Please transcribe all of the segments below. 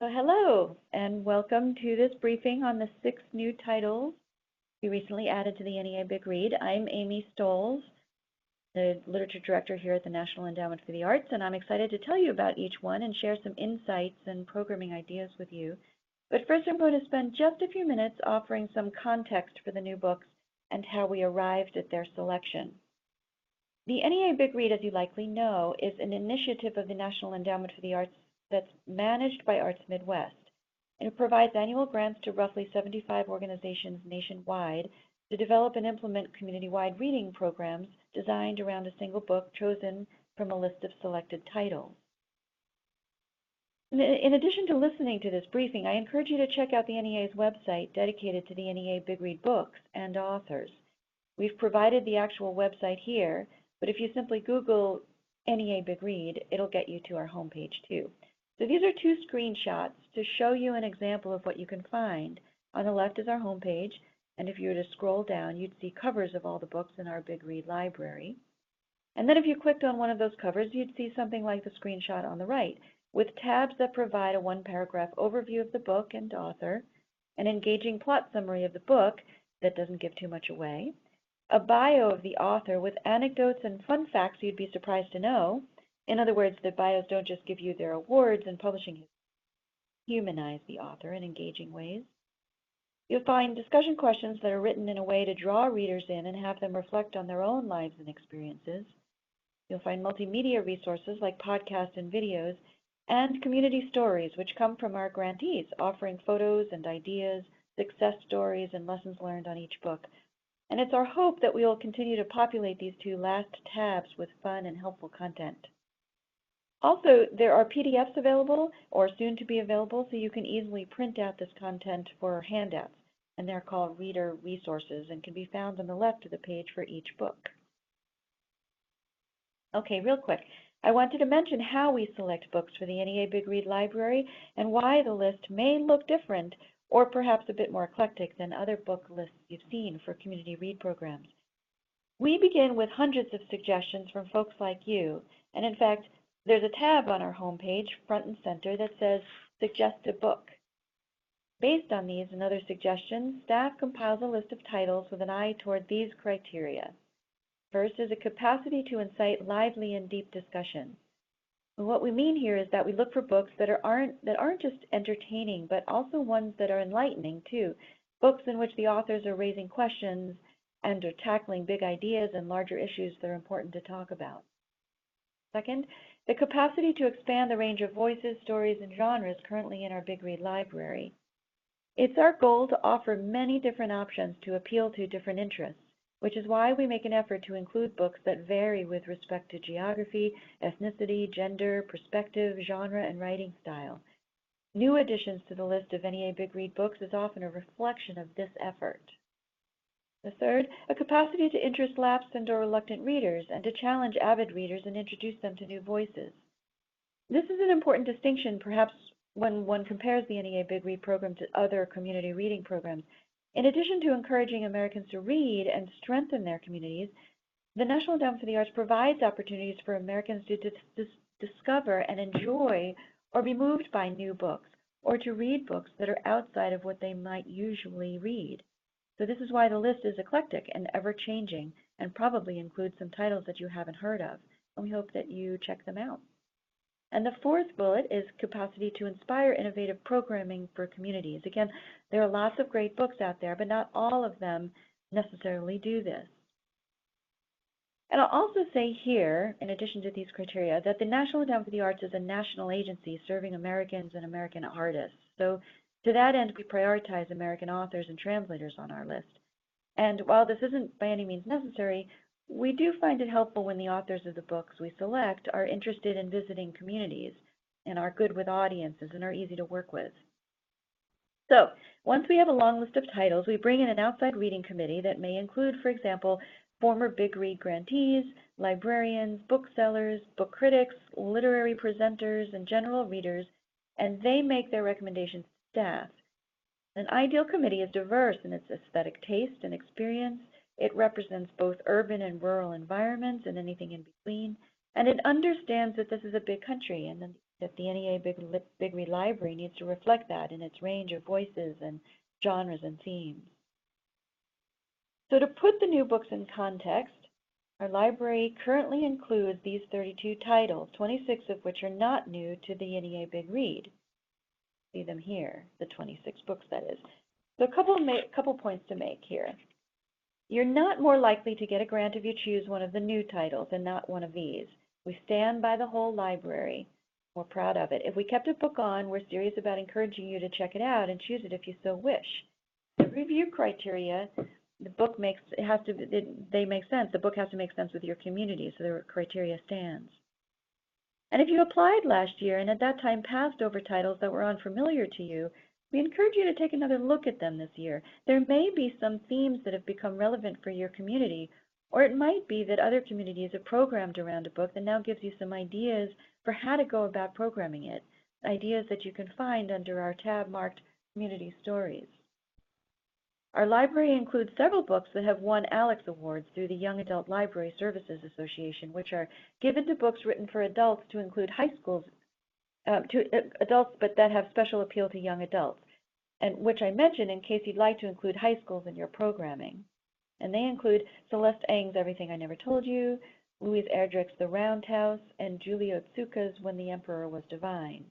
Hello, and welcome to this briefing on the 6 new titles we recently added to the NEA Big Read. I'm Amy Stolls, the Literature Director here at the National Endowment for the Arts, and I'm excited to tell you about each one and share some insights and programming ideas with you. But first, I'm going to spend just a few minutes offering some context for the new books and how we arrived at their selection. The NEA Big Read, as you likely know, is an initiative of the National Endowment for the Arts that's managed by Arts Midwest. And it provides annual grants to roughly 75 organizations nationwide to develop and implement community-wide reading programs designed around a single book chosen from a list of selected titles. In addition to listening to this briefing, I encourage you to check out the NEA's website dedicated to the NEA Big Read books and authors. We've provided the actual website here, but if you simply Google NEA Big Read, it'll get you to our homepage too. So these are 2 screenshots to show you an example of what you can find. On the left is our homepage, and if you were to scroll down, you'd see covers of all the books in our Big Read library. And then if you clicked on one of those covers, you'd see something like the screenshot on the right, with tabs that provide a 1-paragraph overview of the book and author, an engaging plot summary of the book that doesn't give too much away, a bio of the author with anecdotes and fun facts you'd be surprised to know. In other words, the bios don't just give you their awards and publishing history, humanize the author in engaging ways. You'll find discussion questions that are written in a way to draw readers in and have them reflect on their own lives and experiences. You'll find multimedia resources like podcasts and videos, and community stories, which come from our grantees, offering photos and ideas, success stories, and lessons learned on each book. And it's our hope that we will continue to populate these 2 last tabs with fun and helpful content. Also, there are PDFs available or soon to be available, so you can easily print out this content for handouts, and they're called reader resources and can be found on the left of the page for each book. Okay, real quick, I wanted to mention how we select books for the NEA Big Read Library and why the list may look different or perhaps a bit more eclectic than other book lists you've seen for community read programs. We begin with hundreds of suggestions from folks like you, and in fact, there's a tab on our homepage, front and center, that says Suggest a Book. Based on these and other suggestions, staff compiles a list of titles with an eye toward these criteria. First is a capacity to incite lively and deep discussion. And what we mean here is that we look for books that aren't just entertaining, but also ones that are enlightening too. Books in which the authors are raising questions and are tackling big ideas and larger issues that are important to talk about. Second, the capacity to expand the range of voices, stories, and genres currently in our Big Read library. It's our goal to offer many different options to appeal to different interests, which is why we make an effort to include books that vary with respect to geography, ethnicity, gender, perspective, genre, and writing style. New additions to the list of NEA Big Read books is often a reflection of this effort. The third, a capacity to interest lapsed and/or reluctant readers and to challenge avid readers and introduce them to new voices. This is an important distinction, perhaps, when one compares the NEA Big Read program to other community reading programs. In addition to encouraging Americans to read and strengthen their communities, the National Endowment for the Arts provides opportunities for Americans to discover and enjoy or be moved by new books, or to read books that are outside of what they might usually read. So this is why the list is eclectic and ever-changing, and probably includes some titles that you haven't heard of, and we hope that you check them out. And the 4th bullet is capacity to inspire innovative programming for communities. Again, there are lots of great books out there, but not all of them necessarily do this. And I'll also say here, in addition to these criteria, that the National Endowment for the Arts is a national agency serving Americans and American artists. So to that end, we prioritize American authors and translators on our list. And while this isn't by any means necessary, we do find it helpful when the authors of the books we select are interested in visiting communities and are good with audiences and are easy to work with. So once we have a long list of titles, we bring in an outside reading committee that may include, for example, former Big Read grantees, librarians, booksellers, book critics, literary presenters, and general readers, and they make their recommendations to staff. An ideal committee is diverse in its aesthetic taste and experience. It represents both urban and rural environments and anything in between, and it understands that this is a big country and that that the NEA Big Read Library needs to reflect that in its range of voices and genres and themes. So to put the new books in context, our library currently includes these 32 titles, 26 of which are not new to the NEA Big Read. See them here, the 26 books, that is. So a couple points to make here. You're not more likely to get a grant if you choose one of the new titles and not one of these. We stand by the whole library. We're proud of it. If we kept a book on, we're serious about encouraging you to check it out and choose it if you so wish. The review criteria, the book they make sense. The book has to make sense with your community, so the criteria stands. And if you applied last year and at that time passed over titles that were unfamiliar to you, we encourage you to take another look at them this year. There may be some themes that have become relevant for your community, or it might be that other communities have programmed around a book that now gives you some ideas for how to go about programming it, ideas that you can find under our tab marked Community Stories. Our library includes several books that have won Alex Awards through the Young Adult Library Services Association, which are given to books written for adults to include high schools, adults, but that have special appeal to young adults, and which I mentioned in case you'd like to include high schools in your programming. And they include Celeste Ng's Everything I Never Told You, Louise Erdrich's The Roundhouse, and Julie Otsuka's When the Emperor Was Divine.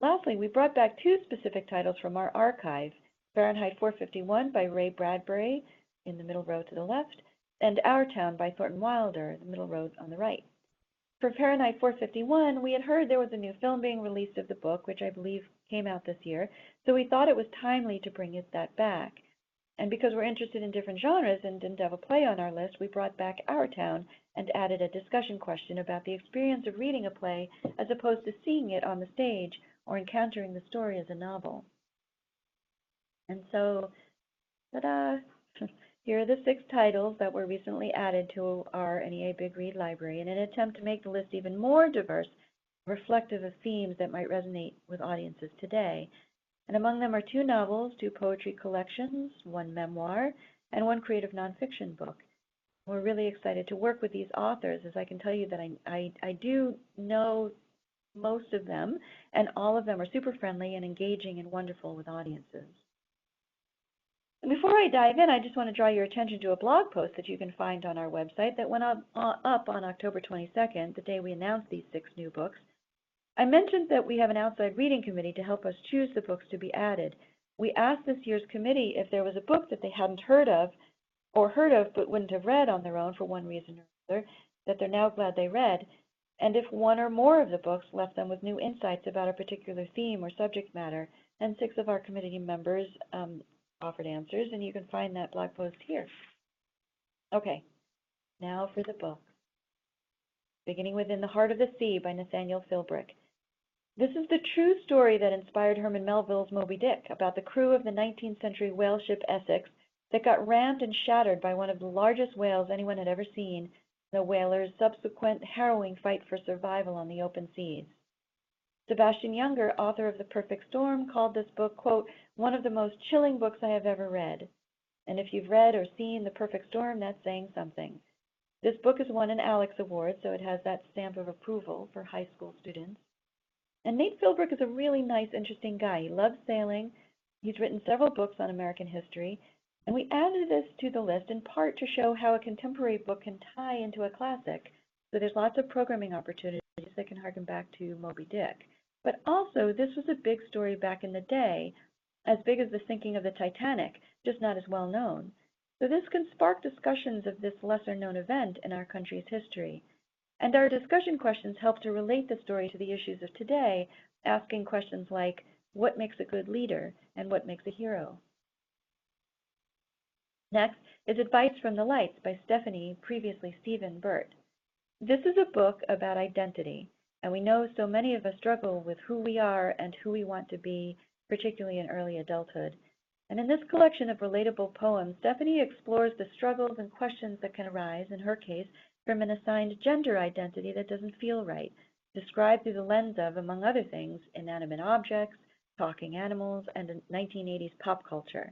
Lastly, we brought back two specific titles from our archive, Fahrenheit 451 by Ray Bradbury, in the middle row to the left, and Our Town by Thornton Wilder, the middle row on the right. For Fahrenheit 451, we had heard there was a new film being released of the book, which I believe came out this year, so we thought it was timely to bring that back. And because we're interested in different genres and didn't have a play on our list, we brought back Our Town and added a discussion question about the experience of reading a play as opposed to seeing it on the stage or encountering the story as a novel. And so, ta-da! Here are the 6 titles that were recently added to our NEA Big Read Library in an attempt to make the list even more diverse, reflective of themes that might resonate with audiences today. And among them are 2 novels, 2 poetry collections, 1 memoir, and 1 creative nonfiction book. We're really excited to work with these authors, as I can tell you that I do know most of them, and all of them are super friendly and engaging and wonderful with audiences. And before I dive in, I just want to draw your attention to a blog post that you can find on our website that went up on October 22nd, the day we announced these 6 new books. I mentioned that we have an outside reading committee to help us choose the books to be added. We asked this year's committee if there was a book that they hadn't heard of but wouldn't have read on their own for one reason or another, that they're now glad they read, and if one or more of the books left them with new insights about a particular theme or subject matter. And 6 of our committee members offered answers, and you can find that blog post here. Okay, now for the book. Beginning with In the Heart of the Sea by Nathaniel Philbrick. This is the true story that inspired Herman Melville's Moby Dick, about the crew of the 19th century whale ship Essex that got rammed and shattered by one of the largest whales anyone had ever seen, the whaler's subsequent harrowing fight for survival on the open seas. Sebastian Junger, author of The Perfect Storm, called this book, quote, one of the most chilling books I have ever read. And if you've read or seen The Perfect Storm, that's saying something. This book has won an Alex Award, so it has that stamp of approval for high school students. And Nate Philbrick is a really nice, interesting guy. He loves sailing. He's written several books on American history. And we added this to the list in part to show how a contemporary book can tie into a classic. So there's lots of programming opportunities that can harken back to Moby Dick. But also, this was a big story back in the day, as big as the sinking of the Titanic, just not as well known. So this can spark discussions of this lesser-known event in our country's history. And our discussion questions help to relate the story to the issues of today, asking questions like, what makes a good leader and what makes a hero? Next is Advice from the Lights by Stephanie, previously Stephen Burt. This is a book about identity, and we know so many of us struggle with who we are and who we want to be, particularly in early adulthood. And in this collection of relatable poems, Stephanie explores the struggles and questions that can arise, in her case, from an assigned gender identity that doesn't feel right, described through the lens of, among other things, inanimate objects, talking animals, and 1980s pop culture.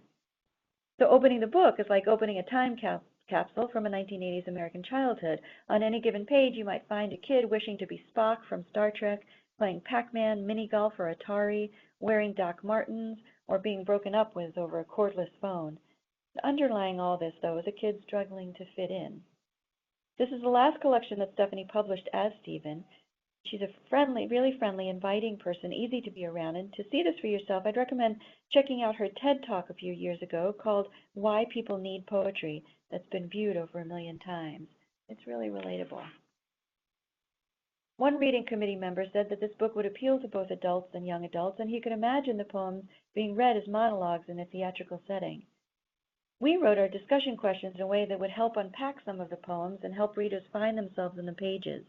So opening the book is like opening a time capsule from a 1980s American childhood. On any given page, you might find a kid wishing to be Spock from Star Trek, playing Pac-Man, mini-golf, or Atari, wearing Doc Martens, or being broken up with over a cordless phone. Underlying all this, though, is a kid struggling to fit in. This is the last collection that Stephanie published as Stephen. She's a friendly, really friendly, inviting person, easy to be around. And to see this for yourself, I'd recommend checking out her TED Talk a few years ago called Why People Need Poetry, that's been viewed over 1 million times. It's really relatable. One reading committee member said that this book would appeal to both adults and young adults, and he could imagine the poems being read as monologues in a theatrical setting. We wrote our discussion questions in a way that would help unpack some of the poems and help readers find themselves in the pages.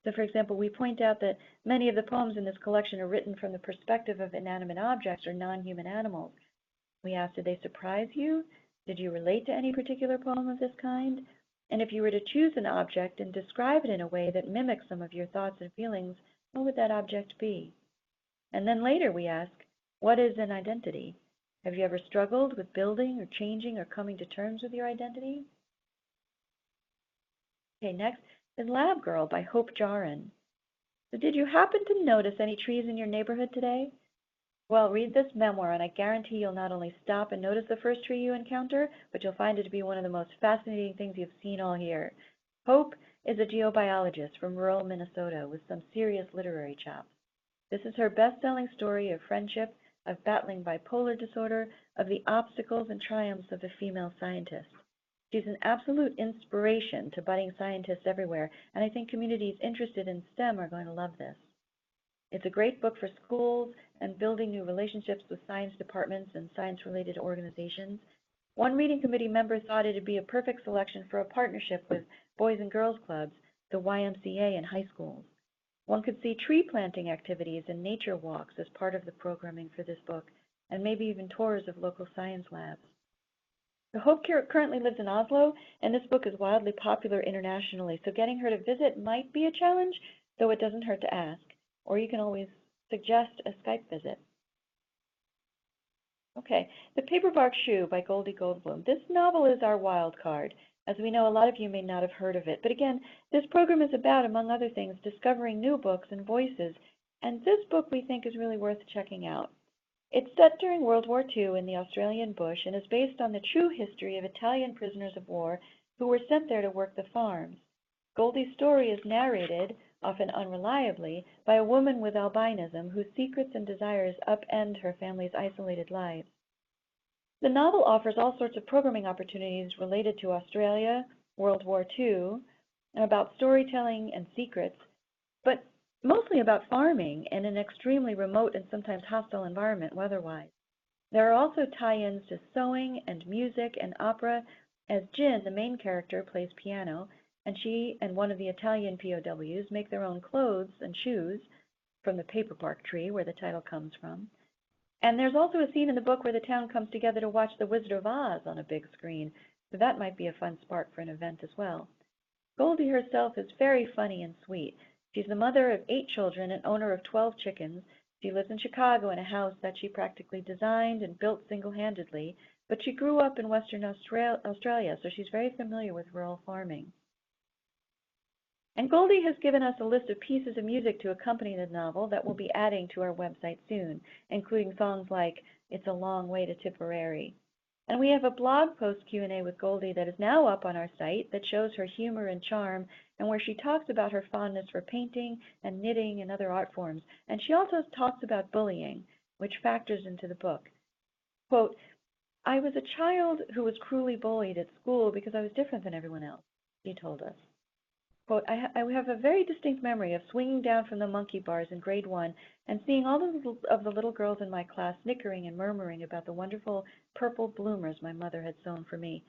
So, for example, we point out that many of the poems in this collection are written from the perspective of inanimate objects or non-human animals. We asked, did they surprise you? Did you relate to any particular poem of this kind? And if you were to choose an object and describe it in a way that mimics some of your thoughts and feelings, what would that object be? And then later we ask, what is an identity? Have you ever struggled with building or changing or coming to terms with your identity? Okay, next is Lavagirl by Hope Jarin. So did you happen to notice any trees in your neighborhood today? Well, read this memoir, and I guarantee you'll not only stop and notice the first tree you encounter, but you'll find it to be one of the most fascinating things you've seen all year. Hope is a geobiologist from rural Minnesota with some serious literary chops. This is her best-selling story of friendship, of battling bipolar disorder, of the obstacles and triumphs of a female scientist. She's an absolute inspiration to budding scientists everywhere, and I think communities interested in STEM are going to love this. It's a great book for schools and building new relationships with science departments and science-related organizations. One reading committee member thought it'd be a perfect selection for a partnership with Boys and Girls Clubs, the YMCA, and high schools. One could see tree planting activities and nature walks as part of the programming for this book, and maybe even tours of local science labs. Hope currently lives in Oslo, and this book is wildly popular internationally, so getting her to visit might be a challenge, though it doesn't hurt to ask. Or you can always suggest a Skype visit. Okay, The Paperbark Shoe by Goldie Goldblum. This novel is our wild card. As we know, a lot of you may not have heard of it. But again, this program is about, among other things, discovering new books and voices. And this book we think is really worth checking out. It's set during World War II in the Australian bush and is based on the true history of Italian prisoners of war who were sent there to work the farms. Goldie's story is narrated, often unreliably, by a woman with albinism whose secrets and desires upend her family's isolated lives. The novel offers all sorts of programming opportunities related to Australia, World War II, and about storytelling and secrets, but mostly about farming in an extremely remote and sometimes hostile environment weather-wise. There are also tie-ins to sewing and music and opera, as Jin, the main character, plays piano, and she and one of the Italian POWs make their own clothes and shoes from the paperbark tree, where the title comes from. And there's also a scene in the book where the town comes together to watch The Wizard of Oz on a big screen, so that might be a fun spark for an event as well. Goldie herself is very funny and sweet. She's the mother of 8 children and owner of 12 chickens. She lives in Chicago in a house that she practically designed and built single-handedly, but she grew up in Western Australia, so she's very familiar with rural farming. And Goldie has given us a list of pieces of music to accompany the novel that we'll be adding to our website soon, including songs like It's a Long Way to Tipperary. And we have a blog post Q&A with Goldie that is now up on our site that shows her humor and charm, and where she talks about her fondness for painting and knitting and other art forms. And she also talks about bullying, which factors into the book. Quote, "I was a child who was cruelly bullied at school because I was different than everyone else," she told us. Quote, I have a very distinct memory of swinging down from the monkey bars in grade 1 and seeing all of the little girls in my class snickering and murmuring about the wonderful purple bloomers my mother had sewn for me.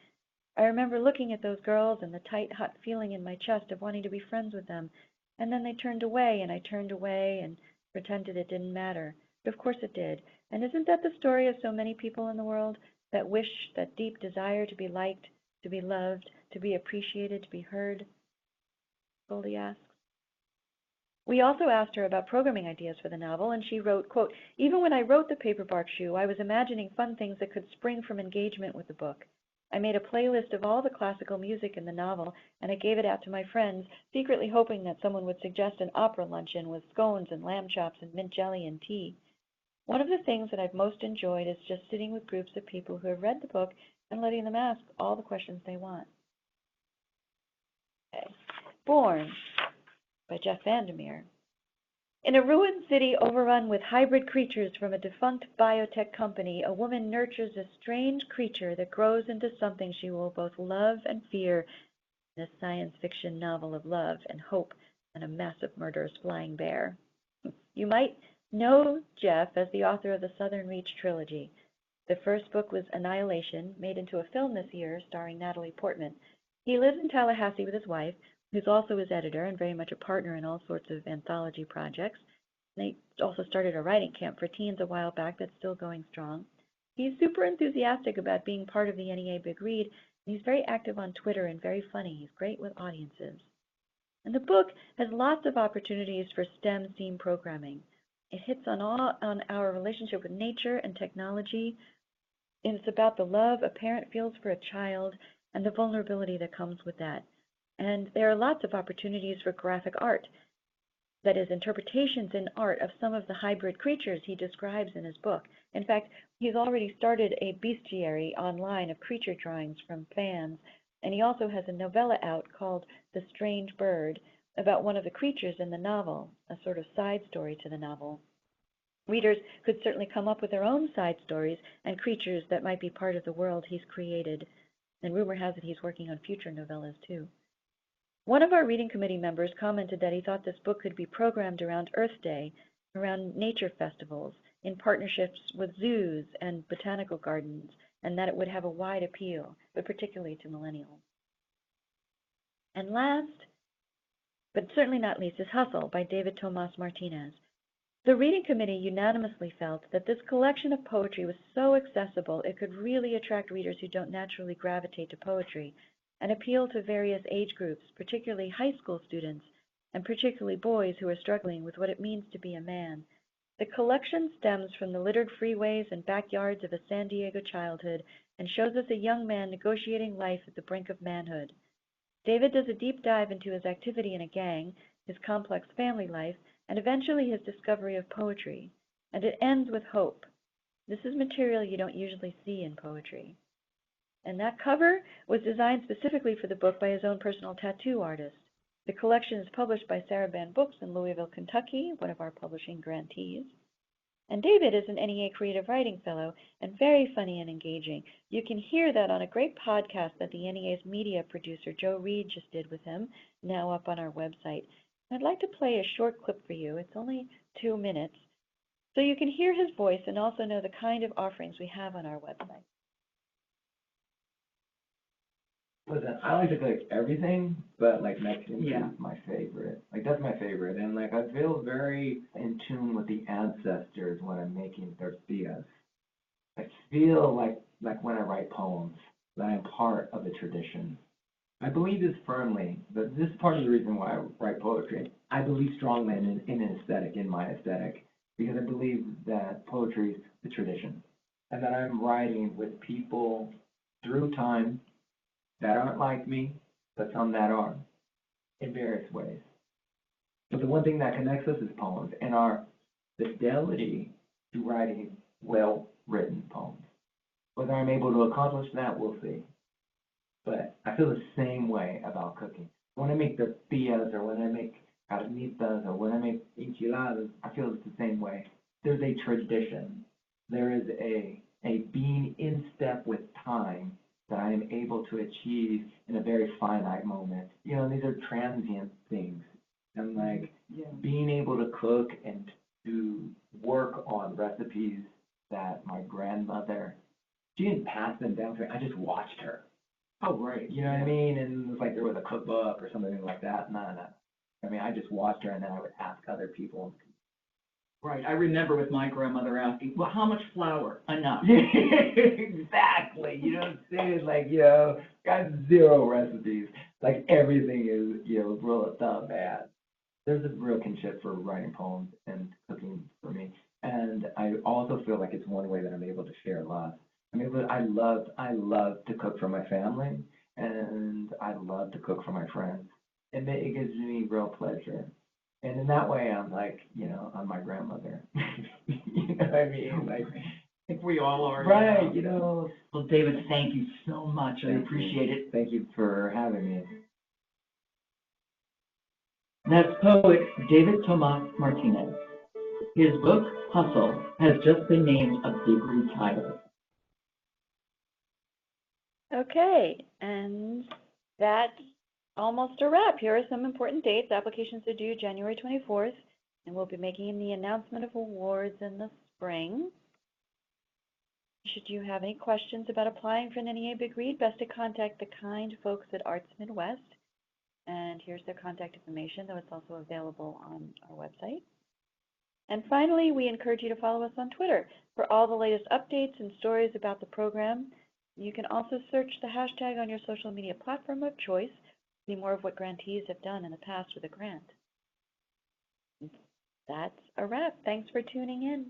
I remember looking at those girls and the tight, hot feeling in my chest of wanting to be friends with them. And then they turned away, and I turned away and pretended it didn't matter. But of course it did. And isn't that the story of so many people in the world? That wish, that deep desire to be liked, to be loved, to be appreciated, to be heard? Goldie asks. We also asked her about programming ideas for the novel, and she wrote, quote, "Even when I wrote The Paperbark Shoe, I was imagining fun things that could spring from engagement with the book. I made a playlist of all the classical music in the novel, and I gave it out to my friends, secretly hoping that someone would suggest an opera luncheon with scones and lamb chops and mint jelly and tea. One of the things that I've most enjoyed is just sitting with groups of people who have read the book and letting them ask all the questions they want. Okay. Born by Jeff Vandermeer. In a ruined city overrun with hybrid creatures from a defunct biotech company, a woman nurtures a strange creature that grows into something she will both love and fear in a science fiction novel of love and hope and a massive murderous flying bear. You might know Jeff as the author of the Southern Reach trilogy. The first book was Annihilation, made into a film this year starring Natalie Portman. He lives in Tallahassee with his wife, who's also his editor and very much a partner in all sorts of anthology projects. They also started a writing camp for teens a while back that's still going strong. He's super enthusiastic about being part of the NEA Big Read, and he's very active on Twitter and very funny. He's great with audiences. And the book has lots of opportunities for STEM theme programming. It hits on our relationship with nature and technology, and it's about the love a parent feels for a child and the vulnerability that comes with that. And there are lots of opportunities for graphic art, that is, interpretations in art of some of the hybrid creatures he describes in his book. In fact, he's already started a bestiary online of creature drawings from fans, and he also has a novella out called The Strange Bird, about one of the creatures in the novel, a sort of side story to the novel. Readers could certainly come up with their own side stories and creatures that might be part of the world he's created, and rumor has it he's working on future novellas too. One of our reading committee members commented that he thought this book could be programmed around Earth Day, around nature festivals, in partnerships with zoos and botanical gardens, and that it would have a wide appeal, but particularly to millennials. And last, but certainly not least, is Hustle by David Tomas Martinez. The reading committee unanimously felt that this collection of poetry was so accessible it could really attract readers who don't naturally gravitate to poetry, and appeal to various age groups, particularly high school students, and particularly boys who are struggling with what it means to be a man. The collection stems from the littered freeways and backyards of a San Diego childhood and shows us a young man negotiating life at the brink of manhood. David does a deep dive into his activity in a gang, his complex family life, and eventually his discovery of poetry. And it ends with hope. This is material you don't usually see in poetry. And that cover was designed specifically for the book by his own personal tattoo artist. The collection is published by Saraband Books in Louisville, Kentucky, one of our publishing grantees. And David is an NEA Creative Writing Fellow and very funny and engaging. You can hear that on a great podcast that the NEA's media producer, Joe Reed, just did with him, now up on our website. I'd like to play a short clip for you. It's only 2 minutes, so you can hear his voice and also know the kind of offerings we have on our website. Listen, I like to cook everything, but like Mexican food is my favorite. Like that's my favorite, and like I feel very in tune with the ancestors when I'm making tortillas. I feel like when I write poems that I'm part of the tradition. I believe this firmly, but this is part of the reason why I write poetry. I believe strongly in an aesthetic, in my aesthetic, because I believe that poetry is the tradition, and that I'm writing with people through time that aren't like me, but some that are, in various ways. But the one thing that connects us is poems and our fidelity to writing well-written poems. Whether I'm able to accomplish that, we'll see. But I feel the same way about cooking. When I make tortillas, or when I make carnitas, or when I make enchiladas, I feel it's the same way. There's a tradition. There is a being in step with time that I am able to achieve in a very finite moment. You know, these are transient things. And like being able to cook and to work on recipes that my grandmother, she didn't pass them down to me. I just watched her. Oh, right. You know what I mean? And it was like there was a cookbook or something like that. No. I mean, I just watched her, and then I would ask other people. Right. I remember with my grandmother asking, well, how much flour? Enough. Exactly. You know what I'm saying? Like, you know, got 0 recipes. Like, everything is, you know, rule of thumb bad. There's a real kinship for writing poems and cooking for me. And I also feel like it's one way that I'm able to share love. I mean, I love to cook for my family, and I love to cook for my friends. It gives me real pleasure. And in that way, I'm like, I'm my grandmother. You know what I mean? Like, I think we all are. right, Well, David, thank you so much. I appreciate it. Thank you for having me. That's poet David Tomas Martinez. His book, Hustle, has just been named a Big Read title. Okay, and that's almost a wrap. Here are some important dates. Applications are due January 24th, and we'll be making the announcement of awards in the spring. Should you have any questions about applying for an NEA Big Read, best to contact the kind folks at Arts Midwest. And here's their contact information, though it's also available on our website. And finally, we encourage you to follow us on Twitter for all the latest updates and stories about the program. You can also search the hashtag on your social media platform of choice to see more of what grantees have done in the past with a grant. That's a wrap. Thanks for tuning in.